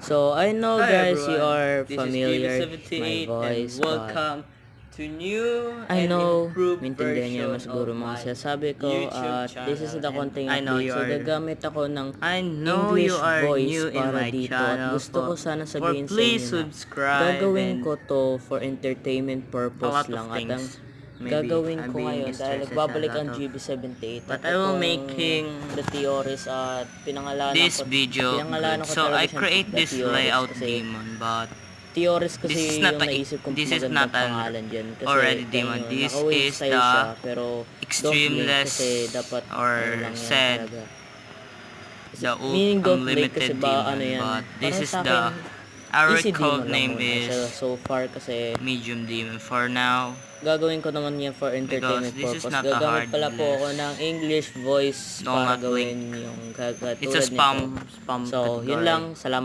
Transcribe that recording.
So, I know Hi guys, you everyone, are this familiar is with my JB78 voice, and but welcome to new I and know, improved maintindihan niyo naman version siguro of mga my sinasabi ko YouTube at this is channel. the And konting I know update. you So, are gagamit ako ng I know you English are voice new in para my dito at channel gusto ko sana for sabihin sa please inyo na subscribe gagawin and ko to for entertainment a purpose lot of lang at ang things. Maybe gagawin I'm ko being ngayon dahil stressed a nagbabalik lot ang of GB78 but at I will itong making The Theories at this video pinangalanan good. ko So talaga I siyang create The this Theories layout kasi demon, but Theories this is kasi not yung a naisip kong this is magandang not a pangalan dyan kasi already kaya demon. nyo, This naka-wave is style the siya pero don't blink extremeless kasi dapat or ano lang yan said talaga. the Meaning don't blink unlimited kasi ba demon, ano yan, but this parang is sa the akin our easy code demon lang name muna is siya so far kasi medium demon for now gagawin ko naman yan for because entertainment this is purpose. not a Gagamit hard pala po ako list. ng English voice Do para not blink. gawin yung It's a katulad nito. spam So, yun category. lang. Salamat.